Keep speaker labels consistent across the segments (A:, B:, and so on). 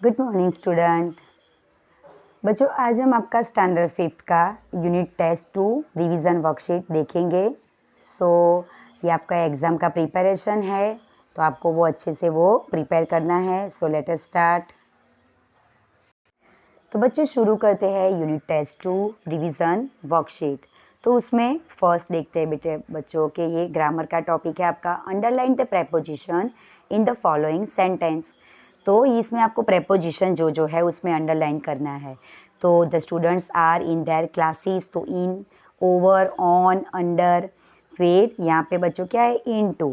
A: Good morning student. बच्चों, आज हम आपका स्टैंडर्ड 5th का यूनिट टेस्ट 2 रिवीजन वर्कशीट देखेंगे। ये आपका एग्ज़ाम का प्रिपरेशन है, तो आपको वो अच्छे से वो प्रिपेयर करना है। Let us start. तो बच्चों शुरू करते हैं यूनिट टेस्ट 2 रिवीजन वर्कशीट। तो उसमें फर्स्ट देखते हैं बेटे बच्चों के, ये ग्रामर का टॉपिक है आपका। Underline the preposition in the following sentence. तो इसमें आपको प्रेपोजिशन जो है उसमें अंडरलाइन करना है। तो the students are in their classes, तो इन, ओवर, ऑन, अंडर। फिर यहाँ पे बच्चों क्या है, इन टू,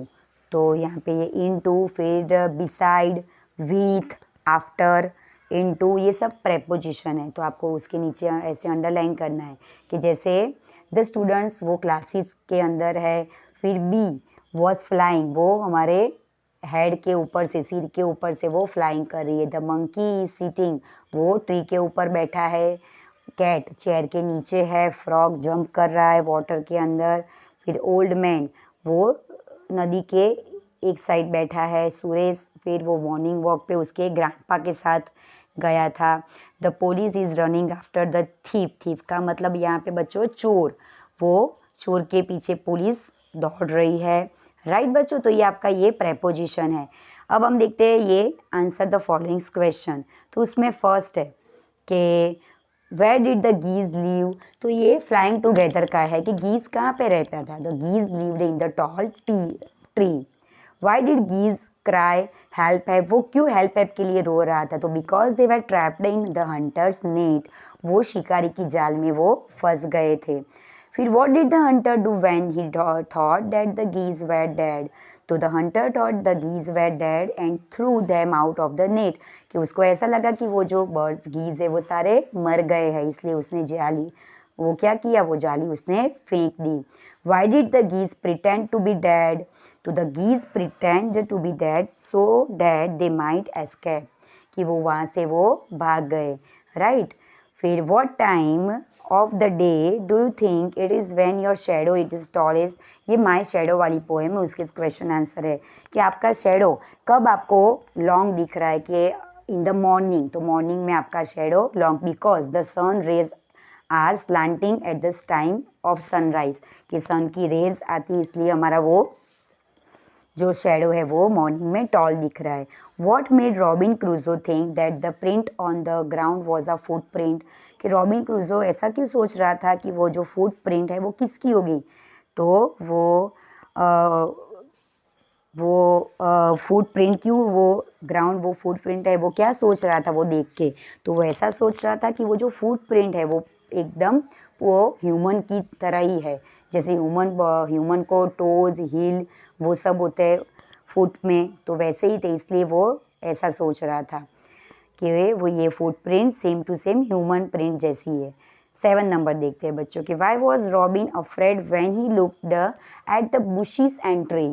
A: तो यहाँ पे ये इन टू, फिर बिसाइड, विथ, आफ्टर, इनटू, ये सब प्रेपोजिशन है। तो आपको उसके नीचे ऐसे अंडरलाइन करना है कि जैसे द स्टूडेंट्स वो क्लासेस के अंदर है। फिर बी वॉज फ्लाइंग, वो हमारे हेड के ऊपर से, सिर के ऊपर से वो फ्लाइंग कर रही है। द मंकी इज सीटिंग, वो ट्री के ऊपर बैठा है। कैट चेयर के नीचे है। फ्रॉग जंप कर रहा है वाटर के अंदर। फिर ओल्ड मैन वो नदी के एक साइड बैठा है। सुरेश फिर वो मॉर्निंग वॉक पे उसके ग्रैंडपा के साथ गया था। The police is running after the thief, thief का मतलब यहाँ पे बच्चों चोर, वो चोर के पीछे पुलिस दौड़ रही है। राइट बच्चों, तो ये आपका ये प्रेपोजिशन है। अब हम देखते हैं ये आंसर द फॉलोइंग क्वेश्चन। तो उसमें फर्स्ट है कि वेयर डिड द गीज लीव, तो ये फ्लाइंग टूगेदर का है कि गीज कहाँ पे रहता था। The geese lived in the tall tree. Why did geese cry help help, वो क्यों हेल्प हेल्प के लिए रो रहा था। तो because they were trapped in the hunters net, वो शिकारी की जाल में वो फंस गए थे। फिर what did the hunter do when he thought that the geese were dead, तो the hunter thought the geese were dead and threw them out of the net, कि उसको ऐसा लगा कि वो जो बर्ड्स गीज है वो सारे मर गए हैं, इसलिए उसने जाली वो क्या किया, वो जाली उसने फेंक दी। Why did the geese pretend to be dead, तो the geese pretend to be dead so that they might escape, कि वो वहाँ से वो भाग गए। राइट। फिर what time of the day do you think it is when your shadow it is tallest, ये माई शेडो वाली पोएम है, उसके क्वेश्चन आंसर है कि आपका शेडो कब आपको लॉन्ग दिख रहा है, कि इन द मॉर्निंग, तो मॉर्निंग में आपका shadow long, because the sun rays are slanting at this time of sunrise, कि सन की रेज आती इसलिए हमारा वो जो शेडो है वो मॉर्निंग में टॉल दिख रहा है। वॉट मेड रॉबिन क्रूजो think that the print on the ground was a foot print, कि रॉबिन क्रूजो ऐसा क्यों सोच रहा था कि वो जो फुट प्रिंट है वो किसकी होगी। तो वो फुट प्रिंट क्यों, वो ग्राउंड वो फुट प्रिंट है, वो क्या सोच रहा था वो देख के, तो वो ऐसा सोच रहा था कि वो जो फुट प्रिंट है वो एकदम वो ह्यूमन की तरह ही है, जैसे ह्यूमन को टोज हील वो सब होते हैं फुट में, तो वैसे ही थे, इसलिए वो ऐसा सोच रहा था कि वो ये footprint same to same human print जैसी है। 7 नंबर देखते हैं बच्चों के, why was Robin afraid when he looked at the bushes and tree,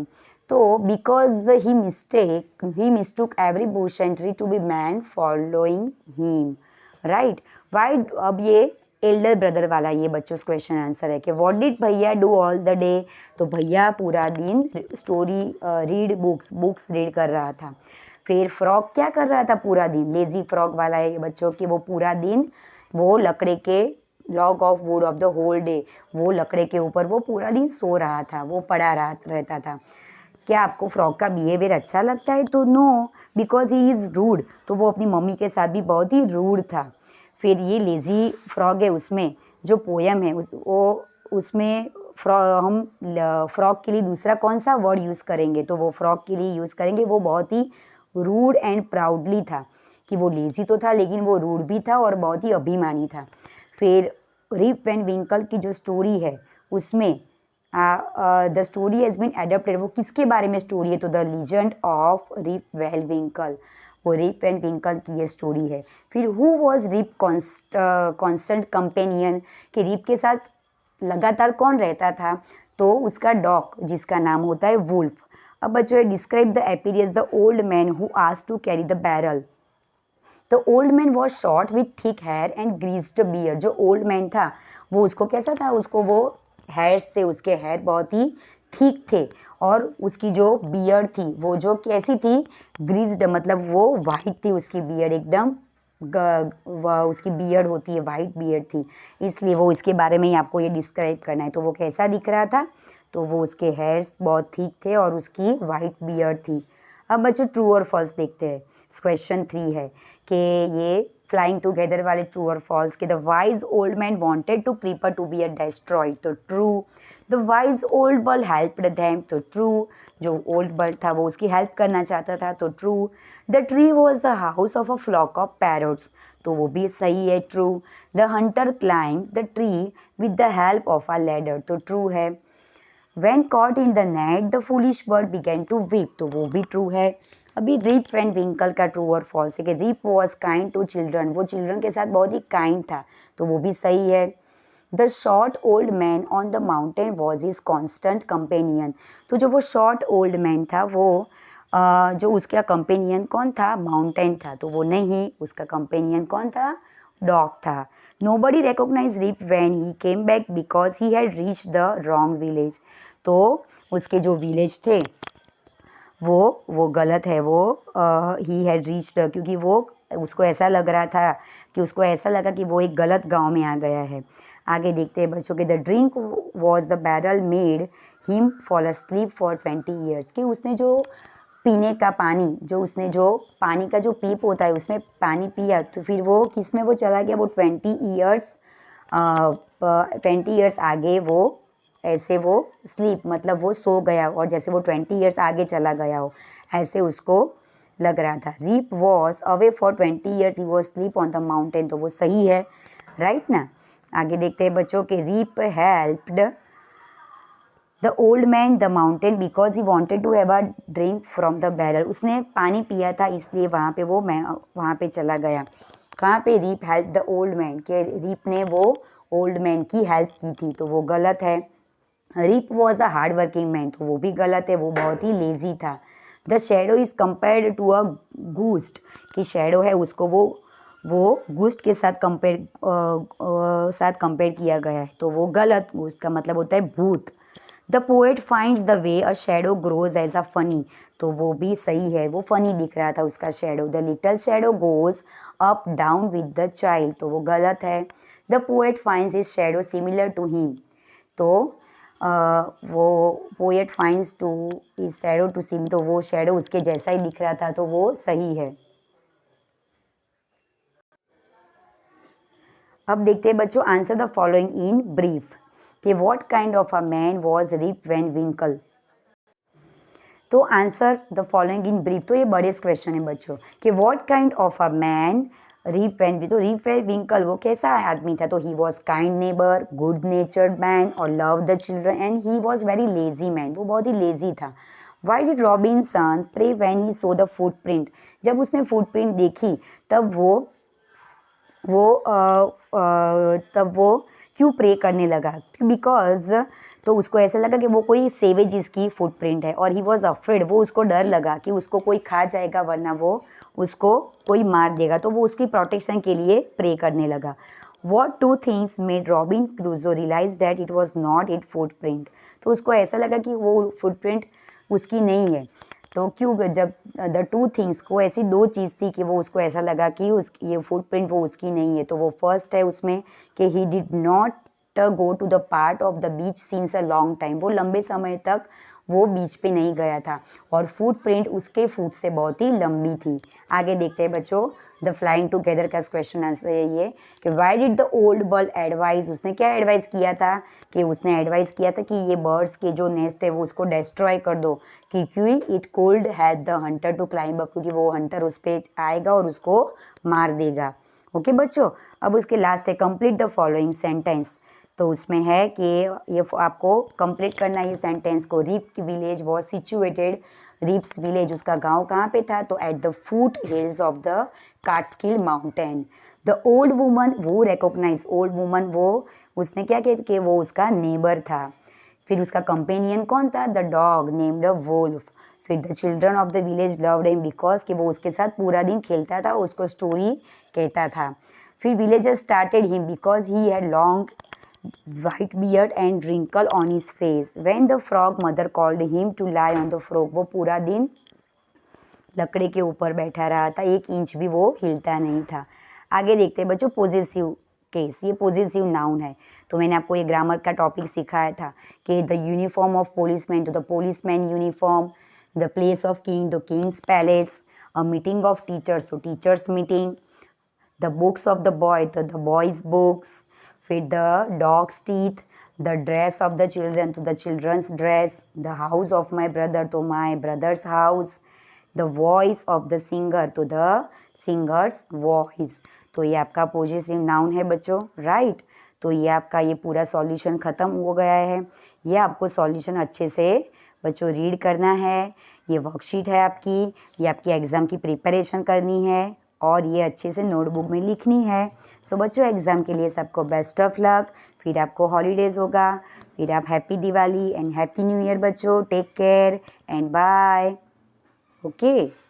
A: तो because he mistook every bush and tree to be man following him. Right. Why, अब ये Elder brother वाला ये बच्चों क्वेश्चन आंसर है कि व्हाट डिड भैया do all the day, तो भैया पूरा दिन स्टोरी रीड बुक्स रीड कर रहा था। फिर फ्रॉग क्या कर रहा था पूरा दिन, लेजी फ्रॉग वाला है बच्चों की, वो पूरा दिन वो लकड़े के log of wood of the whole day, वो लकड़े के ऊपर वो पूरा दिन सो रहा था, वो पड़ा रहता था। क्या आपको फ्रॉग का बिहेवियर अच्छा लगता है, तो no, because he is rude, तो वो अपनी मम्मी के साथ भी बहुत ही रूड था। फिर ये लेज़ी फ्रॉग है, उसमें जो पोयम है उसमें हम फ्रॉग के लिए दूसरा कौन सा वर्ड यूज़ करेंगे, तो वो फ्रॉग के लिए यूज़ करेंगे वो बहुत ही रूड एंड प्राउडली था, कि वो लेज़ी तो था लेकिन वो रूड भी था और बहुत ही अभिमानी था। फिर रिप एंड विंकल की जो स्टोरी है उसमें the story has been adapted, वो किसके बारे में स्टोरी है, तो the legend of Rip Van Winkle, वो रिप एंड विंकल की ये स्टोरी है। फिर who was Rip constant companion, कि रिप के साथ लगातार कौन रहता था, तो उसका डॉग जिसका नाम होता है वुल्फ। अब बच्चों, describe the appearance the old man who asked to carry the barrel, the old man was short with thick hair and greased beard, जो ओल्ड मैन था वो उसको कैसा था, उसको वो हेयर्स थे, उसके हेयर बहुत ही ठीक थे और उसकी जो बियर्ड थी वो जो कैसी थी, ग्रीज्ड, मतलब वो वाइट थी, उसकी बियर्ड एकदम उसकी बियर्ड होती है, वाइट बियर्ड थी, इसलिए वो इसके बारे में ही आपको ये डिस्क्राइब करना है। तो वो कैसा दिख रहा था, तो वो उसके हेयर्स बहुत ठीक थे और उसकी वाइट बियर्ड थी। अब बच्चों ट्रू और फॉल्स देखते हैं। क्वेश्चन 3 है कि ये फ्लाइंग टुगेदर वाले ट्रू और फॉल्स के the wise old man wanted to creeper to be destroyed, तो true. The wise old bird helped them, तो ट्रू। जो ओल्ड बर्ड था वो उसकी हेल्प करना चाहता था, तो true. The tree was the house of a flock of parrots, तो वो भी सही है, true. The hunter climb the tree with the help of a ladder, तो ट्रू है। When caught in the net, the foolish bird began to weep, तो वो भी ट्रू है। अभी रिप एंड विंकल का ट्रू और फॉल्स है कि Rip was kind to children, वो चिल्ड्रन के साथ बहुत ही काइंड था, तो वो भी सही है। The short old man on the mountain was his constant companion, तो जो वो शॉर्ट ओल्ड मैन था वो जो उसका कंपेनियन कौन था, माउंटेन था, तो वो नहीं, उसका कंपेनियन कौन था, डॉग था। Nobody recognized Rip when he came back because he had reached the wrong village, तो उसके जो विलेज थे वो गलत है, वो ही हैड रीच्ड, क्योंकि वो उसको ऐसा लग रहा था कि उसको ऐसा लगा कि वो एक गलत गांव में आ गया है। आगे देखते हैं बच्चों के the drink was the barrel made him fall asleep for 20 years, कि उसने जो पीने का पानी, जो उसने जो पानी का जो पीप होता है उसमें पानी पिया, तो फिर वो किस में वो चला गया, वो 20 ईयर्स आगे वो ऐसे वो स्लीप, मतलब वो सो गया, और जैसे वो 20 ईयर्स आगे चला गया हो ऐसे उसको लग रहा था। Rip was away for 20 years, he was sleep on the mountain, तो वो सही है, राइट ना। आगे देखते हैं बच्चों के Rip helped the old man the mountain because he wanted to have a drink from the barrel, उसने पानी पिया था इसलिए वहाँ पे चला गया। कहाँ पे, Rip help the old man, के रीप ने वो ओल्ड मैन की हेल्प की थी, तो वो गलत है। Rip was a hard working man, तो वो भी गलत है, वो बहुत ही लेजी था। The shadow is compared to a ghost, कि शेडो है उसको वो गुस्ट के साथ कंपेयर किया गया है, तो वो गलत, गुस्ट का मतलब होता है भूत। The poet finds the way a shadow grows as a funny, तो वो भी सही है, वो फनी दिख रहा था उसका shadow. The little shadow goes up down with the child, तो वो गलत है। The poet finds his shadow similar to him, तो वो poet finds to his shadow to same, तो वो शेडो उसके जैसा ही दिख रहा था, तो वो सही है। अब देखते हैं बच्चों answer the following in brief, कि what kind of a man was Rip Van Winkle, तो answer the following in brief, तो ये बड़े क्वेश्चन है बच्चों, कि what kind of a man Rip Van, तो रीप वैन विंकल वो कैसा आदमी था, तो he was kind neighbour, good natured man और love the children, and he was very lazy man, वो बहुत ही लेजी था। Y did Robinson's pray when he saw the footprint, जब उसने फुटप्रिंट देखी तब तब वो क्यों प्रे करने लगा, बिकॉज, तो उसको ऐसा लगा कि वो कोई सेवेज की फुटप्रिंट है, और ही वॉज अफ्रेड, वो उसको डर लगा कि उसको कोई खा जाएगा वरना वो उसको कोई मार देगा, तो वो उसकी प्रोटेक्शन के लिए प्रे करने लगा। What two things made Robin Crusoe realise that it was not it footprint, तो उसको ऐसा लगा कि वो फुटप्रिंट उसकी नहीं है, तो क्यों, जब द टू थिंग्स को ऐसी दो चीज़ थी कि वो उसको ऐसा लगा कि ये फुटप्रिंट वो उसकी नहीं है, तो वो फर्स्ट है उसमें कि he did not go to the part of the beach since a long time, वो लंबे समय तक वो बीच पे नहीं गया था, और फुटप्रिंट उसके फुट से बहुत ही लंबी थी। आगे देखते हैं बच्चों द फ्लाइंग टुगेदर का क्वेश्चन आंसर है ये कि why did the old bird advice, उसने क्या एडवाइस किया था, कि उसने एडवाइस किया था कि ये बर्ड्स के जो नेस्ट है वो उसको डिस्ट्रॉय कर दो, क्योंकि it could help the hunter to climb up, क्योंकि वो हंटर उस पर आएगा और उसको मार देगा। ओके बच्चों, अब उसके लास्ट है कंप्लीट द फॉलोइंग सेंटेंस, तो उसमें है कि ये आपको कंप्लीट करना है ये सेंटेंस को। Rip village was situated, Rip's village उसका गांव कहाँ पे था, तो at the foothills of the Catskill mountain. The old woman, वो रिकॉग्नाइज, ओल्ड वुमन वो उसने क्या किया कि वो उसका नेबर था। फिर उसका कंपेनियन कौन था, the dog named a wolf. फिर the children of the village loved him because कि वो उसके साथ पूरा दिन खेलता था, उसको स्टोरी कहता था। फिर villagers started him because he had long white beard and wrinkle on his face. When the frog mother called him to lie on the frog, वो पूरा दिन लकड़ी के ऊपर बैठा रहा था, 1 इंच भी वो हिलता नहीं था। आगे देखते हैं बच्चों पोजेसिव केस, ये पोजेसिव नाउन है। तो मैंने आपको ये ग्रामर का टॉपिक सिखाया था कि द यूनिफॉर्म ऑफ पुलिसमैन, तो the policeman uniform, the place of king, the king's palace, a meeting of teachers, तो teachers meeting, the books of the boy, the boy's books, फिर the dog's teeth, the dress of the children, तो the children's dress, the house of my brother, तो my brother's house, the voice of the singer, तो the singer's voice। तो ये आपका possessive noun है बच्चों, right. तो ये आपका ये पूरा सॉल्यूशन ख़त्म हो गया है। ये आपको सॉल्यूशन अच्छे से बच्चों रीड करना है। ये वर्कशीट है आपकी, ये आपकी एग्ज़ाम की प्रिपरेशन करनी है और ये अच्छे से नोटबुक में लिखनी है। सो बच्चों एग्ज़ाम के लिए सबको बेस्ट ऑफ लक। फिर आपको हॉलीडेज़ होगा, फिर आप happy Diwali and happy new year बच्चों। Take care and bye. Okay.